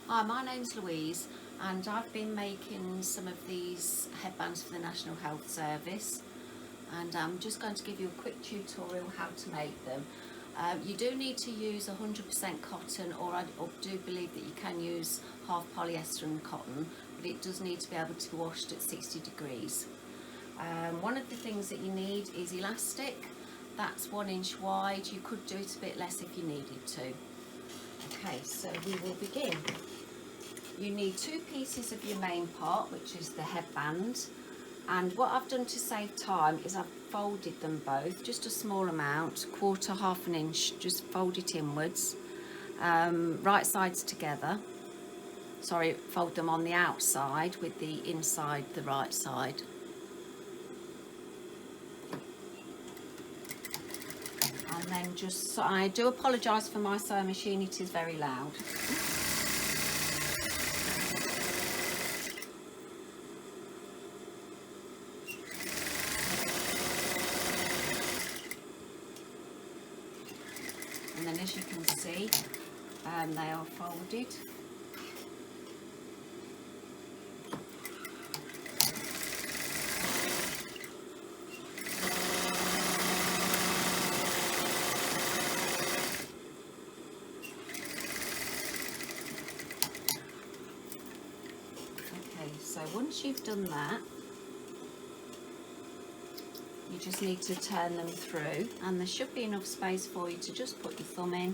Hi, my name's Louise and I've been making some of these headbands for the National Health Service, and I'm just going to give you a quick tutorial how to make them. You do need to use 100% cotton, or I do believe that you can use half polyester and cotton, but it does need to be able to be washed at 60 degrees. One of the things that you need is elastic. That's 1 inch wide. You could do it a bit less if you needed to. Okay, so we will begin. You need 2 pieces of your main part, which is the headband, and what I've done to save time is I've folded them both, just a small amount, quarter, half an inch, just fold it inwards, right sides together. Sorry, fold them on the outside with the inside the right side. And then just, I do apologise for my sewing machine, it is very loud. And then, as you can see, they are folded. Okay, so once you've done that, you just need to turn them through, and there should be enough space for you to just put your thumb in.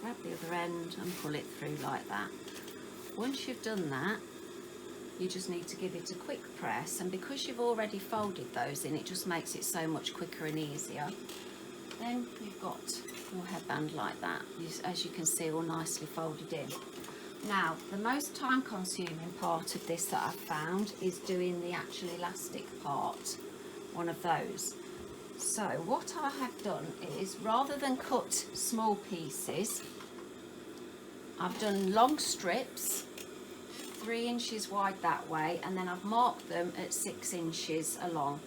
Grab the other end and pull it through like that. Once you've done that, you just need to give it a quick press, and because you've already folded those in, it just makes it so much quicker and easier. Then you've got your headband like that, as you can see, all nicely folded in. Now, the most time consuming part of this that I've found is doing the actual elastic part, one of those. So what I have done is, rather than cut small pieces, I've done long strips, 3 inches wide that way, and then I've marked them at 6 inches along.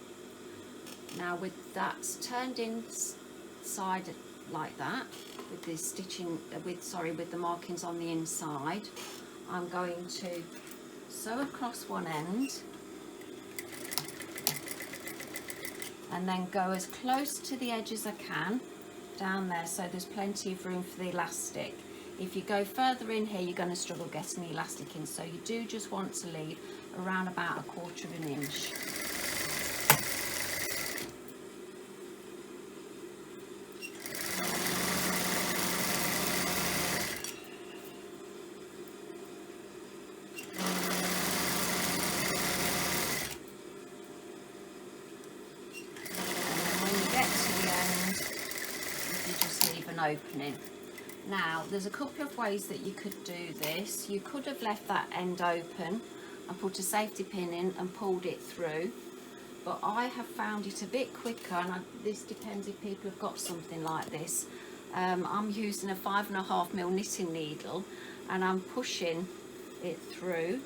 Now with that turned inside like that, with the stitching, with the markings on the inside, I'm going to sew across one end and then go as close to the edge as I can down there, so there's plenty of room for the elastic. If you go further in here, you're going to struggle getting the elastic in, so you do just want to leave around about 1/4 of an inch. Opening. Now, there's a couple of ways that you could do this. You could have left that end open and put a safety pin in and pulled it through, but I have found it a bit quicker, and this depends if people have got something like this. I'm using a 5.5mm knitting needle and I'm pushing it through.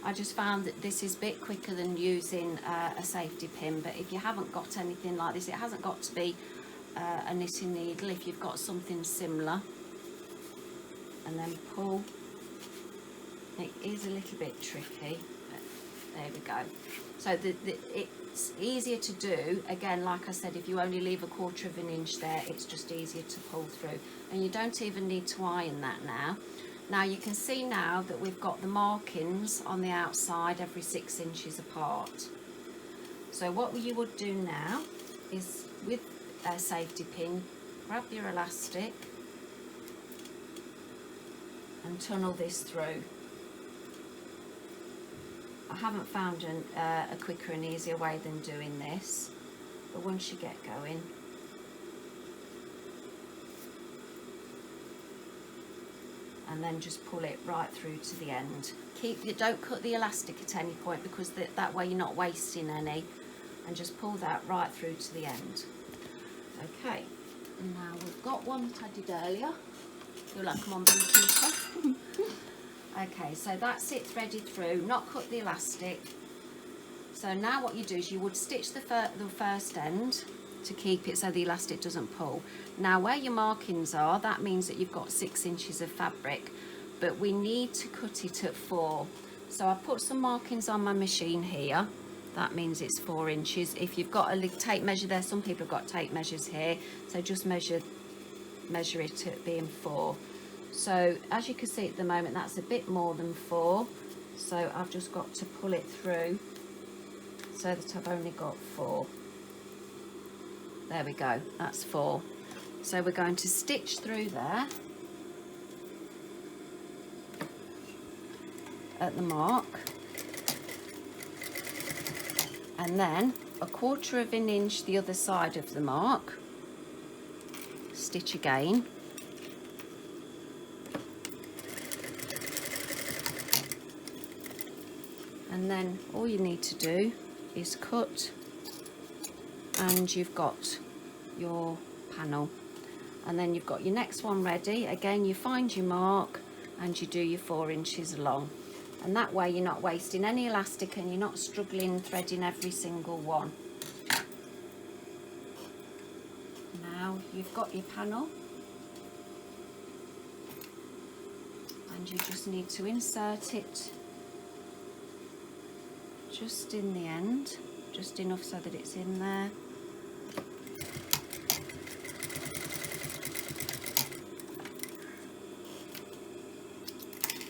I just found that this is a bit quicker than using a safety pin, but if you haven't got anything like this, it hasn't got to be a knitting needle. If you've got something similar, and then pull. It is a little bit tricky, but there we go. So it's easier to do. Again, like I said, if you only leave 1/4 of an inch there, it's just easier to pull through, and you don't even need to iron that now. Now you can see now that we've got the markings on the outside every 6 inches apart. So what you would do now is, with a safety pin, grab your elastic and tunnel this through. I haven't found a quicker and easier way than doing this, but once you get going, and then just pull it right through to the end. Don't cut the elastic at any point, because that way you're not wasting any, and just pull that right through to the end. Okay, now we've got one that I did earlier. Feel like I'm on Bluetooth. Okay, so that's it threaded through, not cut the elastic. So now what you do is you would stitch the first end to keep it so the elastic doesn't pull. Now where your markings are, that means that you've got 6 inches of fabric, but we need to cut it at 4. So I put some markings on my machine here. That means it's 4 inches. If you've got a tape measure there, some people have got tape measures here, so just measure it at being 4. So as you can see at the moment, that's a bit more than 4. So I've just got to pull it through so that I've only got 4. There we go, that's 4. So we're going to stitch through there at the mark, and then 1/4 of an inch the other side of the mark, stitch again, and then all you need to do is cut, and you've got your panel. And then you've got your next one ready. Again, you find your mark and you do your 4 inches long, and that way you're not wasting any elastic and you're not struggling threading every single one. Now you've got your panel, and you just need to insert it just in the end, just enough so that it's in there.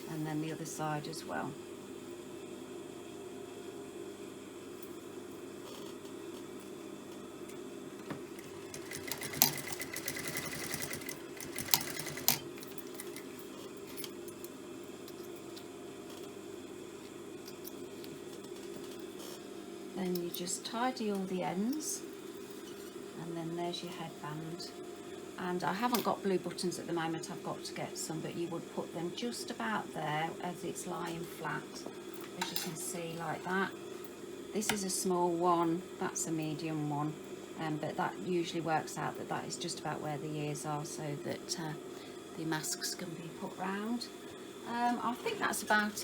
And then the other side as well. Then you just tidy all the ends, and then there's your headband. And I haven't got blue buttons at the moment, I've got to get some, but you would put them just about there as it's lying flat, as you can see, like that. This is a small one, that's a medium one, but that usually works out that that is just about where the ears are, so that the masks can be put round. I think that's about it.